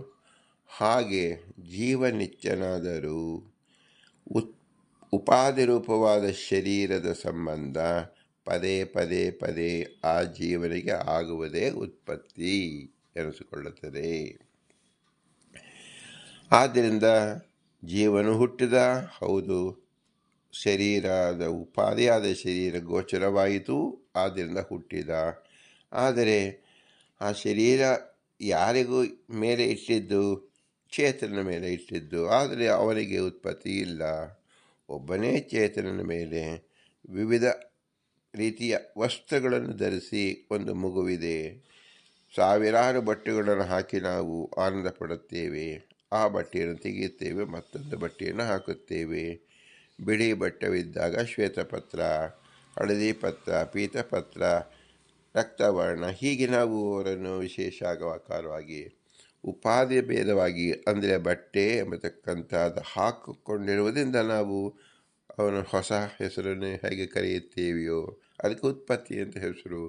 ಹಾಗೆ ಜೀವನಿತ್ಯನಾದರೂ ಉಪಾಧಿ ರೂಪವಾದ ಶರೀರದ ಸಂಬಂಧ ಪದೇ ಪದೇ ಪದೇ ಆ ಜೀವನಿಗೆ ಆಗುವುದೇ ಉತ್ಪತ್ತಿ ಎನಿಸಿಕೊಳ್ಳುತ್ತದೆ. ಆದ್ದರಿಂದ ಜೀವನು ಹುಟ್ಟಿದ, ಹೌದು, ಶರೀರದ ಉಪಾಧಿಯಾದ ಶರೀರ ಗೋಚರವಾಯಿತು, ಆದ್ದರಿಂದ ಹುಟ್ಟಿದ. ಆದರೆ ಆ ಶರೀರ ಯಾರಿಗೂ ಮೇಲೆ ಇಟ್ಟಿದ್ದು? ಚೇತನನ ಮೇಲೆ ಇಟ್ಟಿದ್ದು. ಆದರೆ ಅವನಿಗೆ ಉತ್ಪತ್ತಿ ಇಲ್ಲ. ಒಬ್ಬನೇ ಚೇತನನ ಮೇಲೆ ವಿವಿಧ ರೀತಿಯ ವಸ್ತ್ರಗಳನ್ನು ಧರಿಸಿ ಒಂದು ಮಗುವಿದೆ. ಸಾವಿರಾರು ಬಟ್ಟೆಗಳನ್ನು ಹಾಕಿ ನಾವು ಆನಂದ ಪಡುತ್ತೇವೆ. ಆ ಬಟ್ಟೆಯನ್ನು ತೆಗೆಯುತ್ತೇವೆ, ಮತ್ತೊಂದು ಬಟ್ಟೆಯನ್ನು ಹಾಕುತ್ತೇವೆ. ಬಿಳಿ ಬಟ್ಟವಿದ್ದಾಗ ಶ್ವೇತಪತ್ರ, ಹಳದಿ ಪತ್ರ, ಪೀತಪತ್ರ, ರಕ್ತವರ್ಣ, ಹೀಗೆ ನಾವು ಅವರನ್ನು ವಿಶೇಷ ಆಕಾರವಾಗಿ ಉಪಾಧಿ ಭೇದವಾಗಿ ಅಂದರೆ ಬಟ್ಟೆ ಎಂಬತಕ್ಕಂಥದ್ದು ಹಾಕಿಕೊಂಡಿರುವುದರಿಂದ ನಾವು ಅವನ ಹೊಸ ಹೆಸರನ್ನು ಹೇಗೆ ಕರೆಯುತ್ತೇವೆಯೋ ಅದಕ್ಕೆ ಉತ್ಪತ್ತಿ ಅಂತ ಹೆಸರು.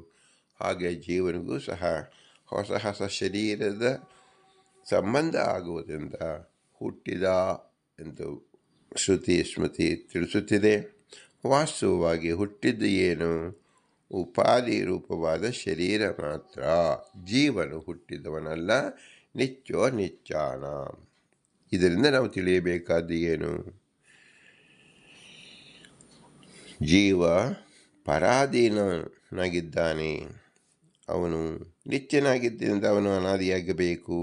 ಹಾಗೆ ಜೀವನಿಗೂ ಸಹ ಹೊಸ ಹೊಸ ಶರೀರದ ಸಂಬಂಧ ಆಗುವುದರಿಂದ ಹುಟ್ಟಿದ ಎಂದು ಶ್ರುತಿ ಸ್ಮೃತಿ ತಿಳಿಸುತ್ತಿದೆ. ವಾಸ್ತವವಾಗಿ ಹುಟ್ಟಿದ್ದು ಏನು? ಉಪಾಧಿ ರೂಪವಾದ ಶರೀರ ಮಾತ್ರ. ಜೀವನು ಹುಟ್ಟಿದವನಲ್ಲ, ನಿತ್ಯೋ ನಿತ್ಯಾನ. ಇದರಿಂದ ನಾವು ತಿಳಿಯಬೇಕಾದ್ದು ಏನು? ಜೀವ ಪರಾಧೀನನಾಗಿದ್ದಾನೆ. ಅವನು ನಿತ್ಯನಾಗಿದ್ದರಿಂದ ಅವನು ಅನಾದಿಯಾಗಬೇಕು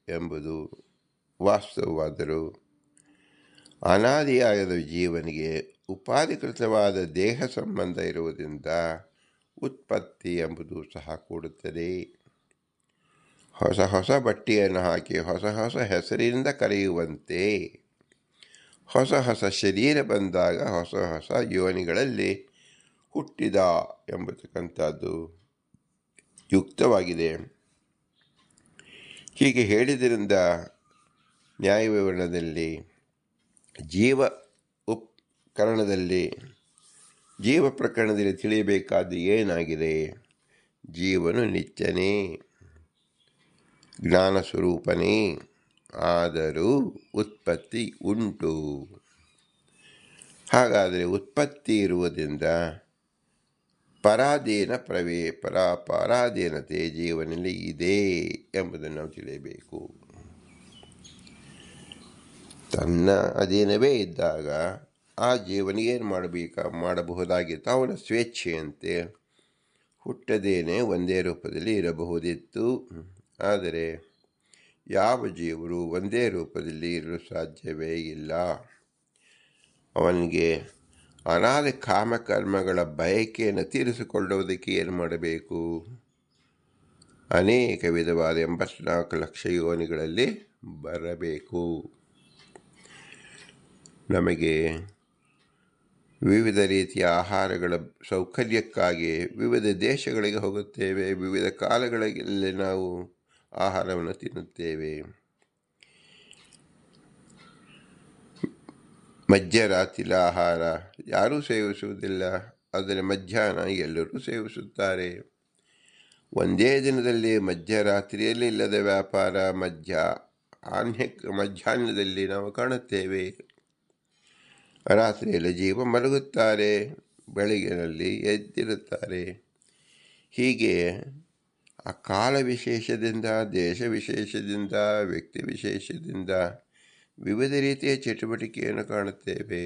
ಎಂಬುದು ವಾಸ್ತವವಾದರೂ ಅನಾದಿಯಾದ ಜೀವನಿಗೆ ಉಪಾಧಿಕೃತವಾದ ದೇಹ ಸಂಬಂಧ ಇರುವುದರಿಂದ ಉತ್ಪತ್ತಿ ಎಂಬುದು ಸಹ ಕೂಡುತ್ತದೆ. ಹೊಸ ಹೊಸ ಬಟ್ಟೆಯನ್ನು ಹಾಕಿ ಹೊಸ ಹೊಸ ಹೆಸರಿನಿಂದ ಕರೆಯುವಂತೆ ಹೊಸ ಹೊಸ ಶರೀರ ಬಂದಾಗ ಹೊಸ ಹೊಸ ಯೋನಿಗಳಲ್ಲಿ ಹುಟ್ಟಿದ ಎಂಬತಕ್ಕಂಥದ್ದು ಯುಕ್ತವಾಗಿದೆ. ಹೀಗೆ ಹೇಳಿದ್ದರಿಂದ ನ್ಯಾಯ ವಿವರಣದಲ್ಲಿ ಜೀವ ಪ್ರಕರಣದಲ್ಲಿ ತಿಳಿಯಬೇಕಾದ್ದು ಏನಾಗಿದೆ? ಜೀವನು ನಿತ್ಯನೇ, ಜ್ಞಾನ ಸ್ವರೂಪನೇ, ಆದರೂ ಉತ್ಪತ್ತಿ ಉಂಟು. ಹಾಗಾದರೆ ಉತ್ಪತ್ತಿ ಇರುವುದರಿಂದ ಪರಾಧೀನತೆ ಜೀವನಲ್ಲಿ ಇದೆ ಎಂಬುದನ್ನು ನಾವು ತಿಳಿಯಬೇಕು. ತನ್ನ ಅಧೀನವೇ ಇದ್ದಾಗ ಆ ಜೀವನಿಗೇನು ಮಾಡಬಹುದಾಗಿತ್ತು? ಅವನ ಸ್ವೇಚ್ಛೆಯಂತೆ ಹುಟ್ಟದೇನೆ ಒಂದೇ ರೂಪದಲ್ಲಿ ಇರಬಹುದಿತ್ತು. ಆದರೆ ಯಾವ ಜೀವರು ಒಂದೇ ರೂಪದಲ್ಲಿ ಇರಲು ಸಾಧ್ಯವೇ ಇಲ್ಲ. ಅವನಿಗೆ ಅನಾದಿ ಕಾಮಕರ್ಮಗಳ ಬಯಕೆಯನ್ನು ತೀರಿಸಿಕೊಳ್ಳುವುದಕ್ಕೆ ಏನು ಮಾಡಬೇಕು? ಅನೇಕ ವಿಧವಾದ 84 ಲಕ್ಷ ಯೋನಿಗಳಲ್ಲಿ ಬರಬೇಕು. ನಮಗೆ ವಿವಿಧ ರೀತಿಯ ಆಹಾರಗಳ ಸೌಕರ್ಯಕ್ಕಾಗಿ ವಿವಿಧ ದೇಶಗಳಿಗೆ ಹೋಗುತ್ತೇವೆ. ವಿವಿಧ ಕಾಲಗಳಲ್ಲಿ ನಾವು ಆಹಾರವನ್ನು ತಿನ್ನುತ್ತೇವೆ. ಮಧ್ಯರಾತ್ರಿ ಆಹಾರ ಯಾರೂ ಸೇವಿಸುವುದಿಲ್ಲ, ಆದರೆ ಮಧ್ಯಾಹ್ನ ಎಲ್ಲರೂ ಸೇವಿಸುತ್ತಾರೆ. ಒಂದೇ ದಿನದಲ್ಲಿ ಮಧ್ಯರಾತ್ರಿಯಲ್ಲಿ ಇಲ್ಲದ ವ್ಯಾಪಾರ ಮಧ್ಯಾಹ್ನದಲ್ಲಿ ನಾವು ಕಾಣುತ್ತೇವೆ. ರಾತ್ರಿಯಲ್ಲಿ ಜೀವ ಮಲಗುತ್ತಾರೆ, ಬೆಳಗಿನಲ್ಲಿ ಎದ್ದಿರುತ್ತಾರೆ. ಹೀಗೆ ಆ ಕಾಲ ವಿಶೇಷದಿಂದ, ದೇಶ ವಿಶೇಷದಿಂದ, ವ್ಯಕ್ತಿ ವಿಶೇಷದಿಂದ ವಿವಿಧ ರೀತಿಯ ಚಟುವಟಿಕೆಯನ್ನು ಕಾಣುತ್ತೇವೆ.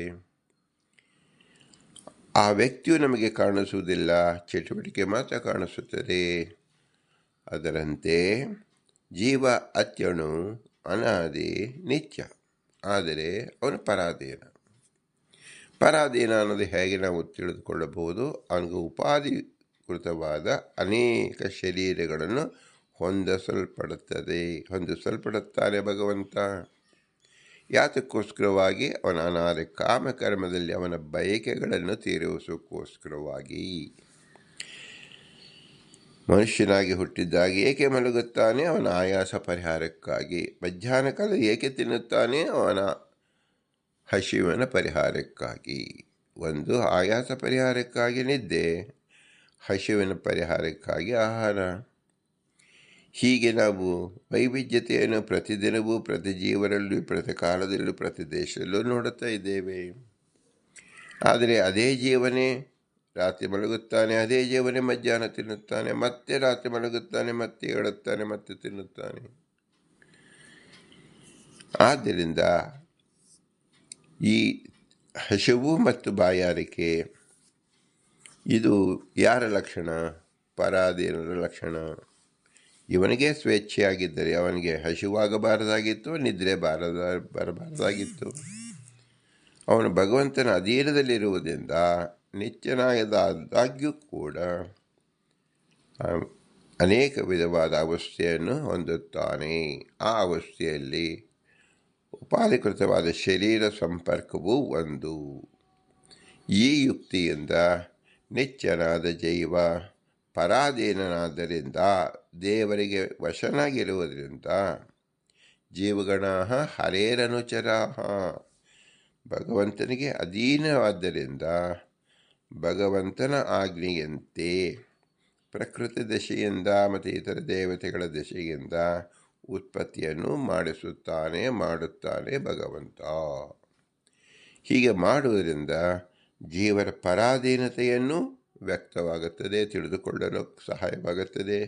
ಆ ವ್ಯಕ್ತಿಯು ನಮಗೆ ಕಾಣಿಸುವುದಿಲ್ಲ, ಚಟುವಟಿಕೆ ಮಾತ್ರ ಕಾಣಿಸುತ್ತದೆ. ಅದರಂತೆ ಜೀವ ಅತ್ಯಣು, ಅನಾದಿ, ನಿತ್ಯ, ಆದರೆ ಅವನು ಪರಾಧೀನ ಅನ್ನೋದು ಹೇಗೆ ನಾವು ತಿಳಿದುಕೊಳ್ಳಬಹುದು? ಅವನಿಗೆ ಉಪಾಧಿಕೃತವಾದ ಅನೇಕ ಶರೀರಗಳನ್ನು ಹೊಂದಿಸಲ್ಪಡುತ್ತಾನೆ ಭಗವಂತ. ಯಾತಕ್ಕೋಸ್ಕರವಾಗಿ? ಅವನ ಅನಾದಿ ಕಾಮಕರ್ಮದಲ್ಲಿ ಅವನ ಬಯಕೆಗಳನ್ನು ತೀರಿಸೋಕ್ಕೋಸ್ಕರವಾಗಿ. ಮನುಷ್ಯನಾಗಿ ಹುಟ್ಟಿದ್ದಾಗಿ ಏಕೆ ಮಲಗುತ್ತಾನೆ? ಅವನ ಆಯಾಸ ಪರಿಹಾರಕ್ಕಾಗಿ. ಮಧ್ಯಾಹ್ನ ಕಾಲ ಏಕೆ ತಿನ್ನುತ್ತಾನೆ? ಅವನ ಹಸಿವಿನ ಪರಿಹಾರಕ್ಕಾಗಿ. ಒಂದು ಆಯಾಸ ಪರಿಹಾರಕ್ಕಾಗಿ ನಿದ್ದೆ, ಹಸಿವಿನ ಪರಿಹಾರಕ್ಕಾಗಿ ಆಹಾರ. ಹೀಗೆ ನಾವು ವೈವಿಧ್ಯತೆಯನ್ನು ಪ್ರತಿದಿನವೂ ಪ್ರತಿ ಜೀವನಲ್ಲೂ ಪ್ರತಿ ಕಾಲದಲ್ಲೂ ಪ್ರತಿ ದೇಶದಲ್ಲೂ ನೋಡುತ್ತಾ ಇದ್ದೇವೆ. ಆದರೆ ಅದೇ ಜೀವನೇ ರಾತ್ರಿ ಮಲಗುತ್ತಾನೆ, ಅದೇ ಜೀವನೇ ಮಧ್ಯಾಹ್ನ ತಿನ್ನುತ್ತಾನೆ, ಮತ್ತೆ ರಾತ್ರಿ ಮಲಗುತ್ತಾನೆ, ಮತ್ತೆ ಏಳುತ್ತಾನೆ, ಮತ್ತೆ ತಿನ್ನುತ್ತಾನೆ. ಆದ್ದರಿಂದ ಈ ಹಸಿವು ಮತ್ತು ಬಾಯಾರಿಕೆ ಇದು ಯಾರ ಲಕ್ಷಣ? ಪರಾಧೀನರ ಲಕ್ಷಣ. ಇವನಿಗೆ ಸ್ವೇಚ್ಛೆಯಾಗಿದ್ದರೆ ಅವನಿಗೆ ಹಸಿವಾಗಬಾರದಾಗಿತ್ತು, ನಿದ್ರೆ ಬರಬಾರದಾಗಿತ್ತು. ಅವನು ಭಗವಂತನ ಅಧೀನದಲ್ಲಿರುವುದರಿಂದ ನಿತ್ಯನಾದಾಗ್ಯೂ ಕೂಡ ಅನೇಕ ವಿಧವಾದ ಅವಸ್ಥೆಯನ್ನು ಹೊಂದುತ್ತಾನೆ. ಆ ಅವಸ್ಥೆಯಲ್ಲಿ ಉಪಾಧಿಕೃತವಾದ ಶರೀರ ಸಂಪರ್ಕವೂ ಒಂದು. ಈ ಯುಕ್ತಿಯಿಂದ ನಿತ್ಯನಾದ ಜೈವ ಪರಾಧೀನನಾದ್ದರಿಂದ ದೇವರಿಗೆ ವಶನಾಗಿರುವುದರಿಂದ ಜೀವಗಣ ಹರೇರನುಚರಾ ಭಗವಂತನಿಗೆ ಅಧೀನವಾದ್ದರಿಂದ ಭಗವಂತನ ಆಜ್ಞೆಯಂತೆ ಪ್ರಕೃತಿ ದಶೆಯಿಂದ ಮತ್ತು ಇತರ ದೇವತೆಗಳ ದಶೆಯಿಂದ ಉತ್ಪತ್ತಿಯನ್ನು ಮಾಡುತ್ತಾನೆ ಭಗವಂತ. ಹೀಗೆ ಮಾಡುವುದರಿಂದ ಜೀವರ ಪರಾಧೀನತೆಯನ್ನು ವ್ಯಕ್ತವಾಗುತ್ತದೆ, ತಿಳಿದುಕೊಳ್ಳಲು ಸಹಾಯವಾಗುತ್ತದೆ.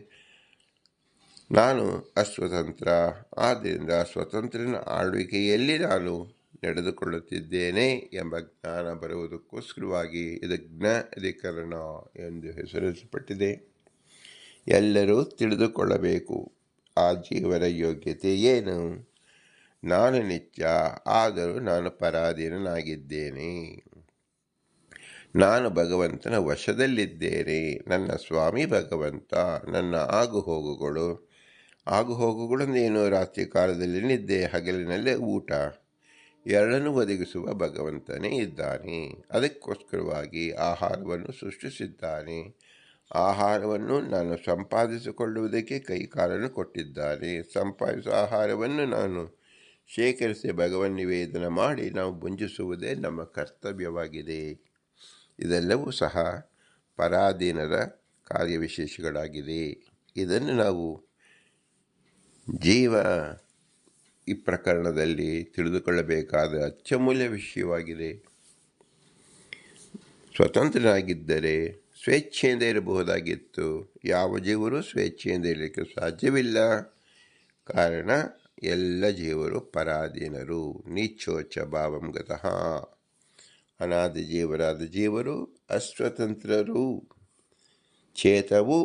ನಾನು ಅಸ್ವತಂತ್ರ, ಆದ್ದರಿಂದ ಸ್ವತಂತ್ರನ ಆಳ್ವಿಕೆಯಲ್ಲಿ ನಾನು ನಡೆದುಕೊಳ್ಳುತ್ತಿದ್ದೇನೆ ಎಂಬ ಜ್ಞಾನ ಬರುವುದಕ್ಕೋಸ್ಕರವಾಗಿ ಇದು ಜ್ಞಾನಾಧಿಕರಣ ಎಂದು ಹೆಸರಿಸಲ್ಪಟ್ಟಿದೆ. ಎಲ್ಲರೂ ತಿಳಿದುಕೊಳ್ಳಬೇಕು ಆ ಜೀವನ ಯೋಗ್ಯತೆ ಏನು. ನಾನು ನಿತ್ಯ, ಆದರೂ ನಾನು ಪರಾಧೀನನಾಗಿದ್ದೇನೆ. ನಾನು ಭಗವಂತನ ವಶದಲ್ಲಿದ್ದೇನೆ. ನನ್ನ ಸ್ವಾಮಿ ಭಗವಂತ. ನನ್ನ ಆಗುಹೋಗುಗಳಂದೇನು? ರಾತ್ರಿ ಕಾಲದಲ್ಲಿ ನಿದ್ದೆ, ಹಗಲಿನಲ್ಲೇ ಊಟ, ಎರಡನ್ನೂ ಒದಗಿಸುವ ಭಗವಂತನೇ ಇದ್ದಾನೆ. ಅದಕ್ಕೋಸ್ಕರವಾಗಿ ಆಹಾರವನ್ನು ಸೃಷ್ಟಿಸಿದ್ದಾನೆ. ಆಹಾರವನ್ನು ನಾನು ಸಂಪಾದಿಸಿಕೊಳ್ಳುವುದಕ್ಕೆ ಕೈಕಾಲನ್ನು ಕೊಟ್ಟಿದ್ದಾನೆ. ಸಂಪಾದಿಸುವ ಆಹಾರವನ್ನು ನಾನು ಶೇಖರಿಸಿ ಭಗವನ್ ನಿವೇದನ ಮಾಡಿ ನಾವು ಭುಂಜಿಸುವುದೇ ನಮ್ಮ ಕರ್ತವ್ಯವಾಗಿದೆ. ಇದೆಲ್ಲವೂ ಸಹ ಪರಾಧೀನರ ಕಾರ್ಯವಿಶೇಷಗಳಾಗಿದೆ. ಇದನ್ನು ನಾವು ಈ ಪ್ರಕರಣದಲ್ಲಿ ತಿಳಿದುಕೊಳ್ಳಬೇಕಾದ ಅತ್ಯಮೂಲ್ಯ ವಿಷಯವಾಗಿದೆ. ಸ್ವತಂತ್ರನಾಗಿದ್ದರೆ ಸ್ವೇಚ್ಛೆಯಿಂದ ಇರಬಹುದಾಗಿತ್ತು. ಯಾವ ಜೀವರು ಸ್ವೇಚ್ಛೆಯಿಂದ ಇರಲಿಕ್ಕೆ ಸಾಧ್ಯವಿಲ್ಲ. ಕಾರಣ ಎಲ್ಲ ಜೀವರು ಪರಾಧೀನರು. ನೀಚೋಚ್ಚ ಭಾವಂ ಗತಃ. ಅನಾದಿ ಜೀವರಾದ ಜೀವರು ಅಸ್ವತಂತ್ರರು. ಚೇತವು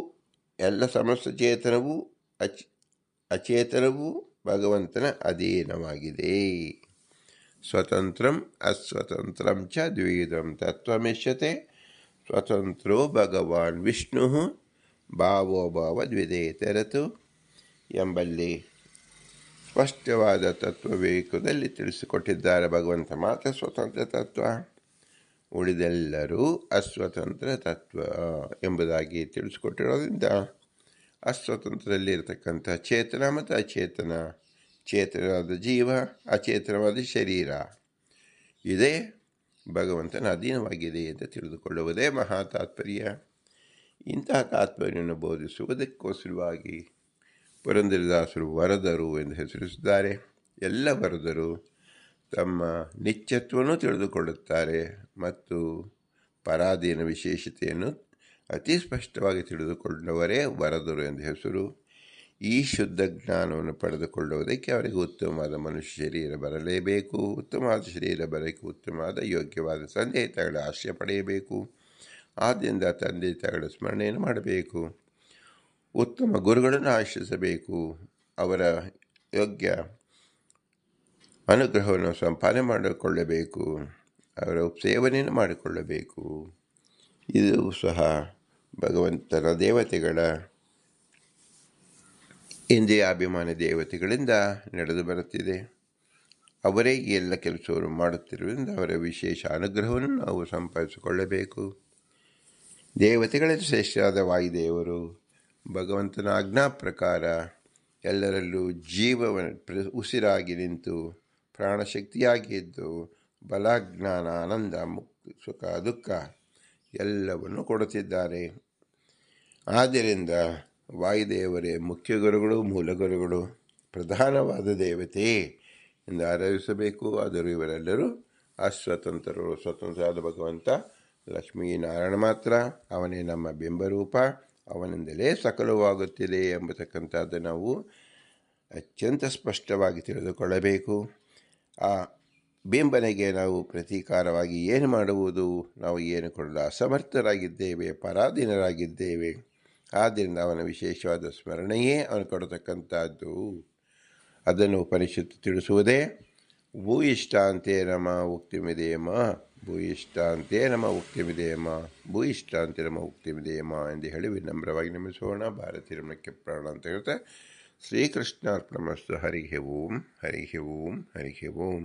ಎಲ್ಲ ಸಮಸ್ತ ಚೇತನವು ಅಚೇತನವು ಭಗವಂತನ ಅಧೀನವಾಗಿದೆ. ಸ್ವತಂತ್ರಂ ಅಸ್ವತಂತ್ರಂ ಚ ದ್ವಿಧಂ ತತ್ವಮಿಷ್ಯತೆ. ಸ್ವತಂತ್ರೋ ಭಗವಾನ್ ವಿಷ್ಣು ಭಾವೋಭಾವ ದ್ವಿಧೇತರತು ಎಂಬಲ್ಲಿ ಸ್ಪಷ್ಟವಾದ ತತ್ವವೇಕದಲ್ಲಿ ತಿಳಿಸಿಕೊಟ್ಟಿದ್ದಾರೆ. ಭಗವಂತ ಮಾತ್ರ ಸ್ವತಂತ್ರ ತತ್ವ, ಉಳಿದೆಲ್ಲರೂ ಅಸ್ವತಂತ್ರ ತತ್ವ ಎಂಬುದಾಗಿ ತಿಳಿಸಿಕೊಟ್ಟಿರೋದ್ರಿಂದ ಅಸ್ವತಂತ್ರದಲ್ಲಿರತಕ್ಕಂಥ ಚೇತನ ಮತ್ತು ಅಚೇತನ, ಚೇತನವಾದ ಜೀವ, ಅಚೇತನವಾದ ಶರೀರ, ಇದೇ ಭಗವಂತನ ಅಧೀನವಾಗಿದೆ ಎಂದು ತಿಳಿದುಕೊಳ್ಳುವುದೇ ಮಹಾ ತಾತ್ಪರ್ಯ. ಇಂತಹ ತಾತ್ಪರ್ಯವನ್ನು ಬೋಧಿಸುವುದಕ್ಕೋಸ್ಕರವಾಗಿ ಪುರಂದರದಾಸರು ವರದರು ಎಂದು ಹೆಸರಿಸಿದ್ದಾರೆ. ಎಲ್ಲ ವರದರು ತಮ್ಮ ನಿತ್ಯತ್ವವನ್ನು ತಿಳಿದುಕೊಳ್ಳುತ್ತಾರೆ ಮತ್ತು ಪರಾಧೀನ ವಿಶೇಷತೆಯನ್ನು ಅತಿ ಸ್ಪಷ್ಟವಾಗಿ ತಿಳಿದುಕೊಂಡವರೇ ವರದರು ಎಂದು ಹೆಸರು. ಈ ಶುದ್ಧ ಜ್ಞಾನವನ್ನು ಪಡೆದುಕೊಳ್ಳುವುದಕ್ಕೆ ಅವರಿಗೆ ಉತ್ತಮವಾದ ಮನುಷ್ಯ ಶರೀರ ಬರಲೇಬೇಕು. ಉತ್ತಮವಾದ ಶರೀರ ಬರಲಿಕ್ಕೆ ಉತ್ತಮವಾದ ಯೋಗ್ಯವಾದ ತಂದೆ ತಾಯಿಗಳ ಆಶ್ರಯ ಪಡೆಯಬೇಕು. ಆದ್ದರಿಂದ ತಂದೆ ತಾಯಿಗಳ ಸ್ಮರಣೆಯನ್ನು ಮಾಡಬೇಕು. ಉತ್ತಮ ಗುರುಗಳನ್ನು ಆಶ್ರಯಿಸಬೇಕು. ಅವರ ಯೋಗ್ಯ ಅನುಗ್ರಹವನ್ನು ಸಂಪಾದನೆ ಮಾಡಿಕೊಳ್ಳಬೇಕು. ಅವರ ಸೇವನೆಯನ್ನು ಮಾಡಿಕೊಳ್ಳಬೇಕು. ಇದು ಸಹ ಭಗವಂತನ ದೇವತೆಗಳ ಇಂದ್ರಿಯಾಭಿಮಾನಿ ದೇವತೆಗಳಿಂದ ನಡೆದು ಬರುತ್ತಿದೆ. ಅವರೇ ಈ ಎಲ್ಲ ಕೆಲಸವನ್ನು ಮಾಡುತ್ತಿರುವುದರಿಂದ ಅವರ ವಿಶೇಷ ಅನುಗ್ರಹವನ್ನು ನಾವು ಸಂಪಾದಿಸಿಕೊಳ್ಳಬೇಕು. ದೇವತೆಗಳಲ್ಲಿ ಶ್ರೇಷ್ಠರಾದ ವಾಯುದೇವರು ಭಗವಂತನ ಆಜ್ಞಾ ಪ್ರಕಾರ ಎಲ್ಲರಲ್ಲೂ ಉಸಿರಾಗಿ ನಿಂತು ಪ್ರಾಣಶಕ್ತಿಯಾಗಿ ಇದ್ದು ಬಲ, ಜ್ಞಾನ, ಆನಂದ, ಮುಕ್ತಿ, ಸುಖ, ದುಃಖ ಎಲ್ಲವನ್ನು ಕೊಡುತ್ತಿದ್ದಾರೆ. ಆದ್ದರಿಂದ ವಾಯುದೇವರೇ ಮುಖ್ಯ ಗುರುಗಳು, ಮೂಲ ಗುರುಗಳು, ಪ್ರಧಾನವಾದ ದೇವತೆ ಎಂದು ಆರಾಧಿಸಬೇಕು. ಆದರೂ ಇವರೆಲ್ಲರೂ ಅಸ್ವತಂತ್ರರು. ಸ್ವತಂತ್ರವಾದ ಭಗವಂತ ಲಕ್ಷ್ಮೀನಾರಾಯಣ ಮಾತ್ರ. ಅವನೇ ನಮ್ಮ ಬಿಂಬರೂಪ, ಅವನಿಂದಲೇ ಸಕಲವಾಗುತ್ತಿದೆ ಎಂಬತಕ್ಕಂಥದ್ದು ನಾವು ಅತ್ಯಂತ ಸ್ಪಷ್ಟವಾಗಿ ತಿಳಿದುಕೊಳ್ಳಬೇಕು. ಆ ಬಿಂಬನೆಗೆ ನಾವು ಪ್ರತೀಕಾರವಾಗಿ ಏನು ಮಾಡುವುದು? ನಾವು ಏನು ಕೊಡಲು ಅಸಮರ್ಥರಾಗಿದ್ದೇವೆ, ಪರಾಧೀನರಾಗಿದ್ದೇವೆ. ಆದ್ದರಿಂದ ಅವನ ವಿಶೇಷವಾದ ಸ್ಮರಣೆಯೇ ಅವನು ಕೊಡತಕ್ಕಂಥದ್ದು. ಅದನ್ನು ಉಪನಿಷತ್ತು ತಿಳಿಸುವುದೇ ಭೂಯಿಷ್ಟಾಂತೆ ನಮ ಉಕ್ತಿಮಿದೇಮ, ಭೂಯಿಷ್ಟಾಂತೆ ನಮ ಉಕ್ತಿಮಿದೇಮ, ಭೂಯಿಷ್ಟಾಂತೆ ನಮ ಉಕ್ತಿಮಿದೇಮ ಎಂದು ಹೇಳಿ ವಿನಮ್ರವಾಗಿ ನಮಿಸೋಣ. ಭಾರತೀಯ ರಮಣಕ್ಕೆ ಪ್ರಾಣ ಅಂತ ಹೇಳ್ತಾ ಶ್ರೀಕೃಷ್ಣಾರ್ಪಣಮಸ್ತು. ಹರಿ ಓಂ, ಹರಿ ಓಂ, ಹರಿ ಓಂ.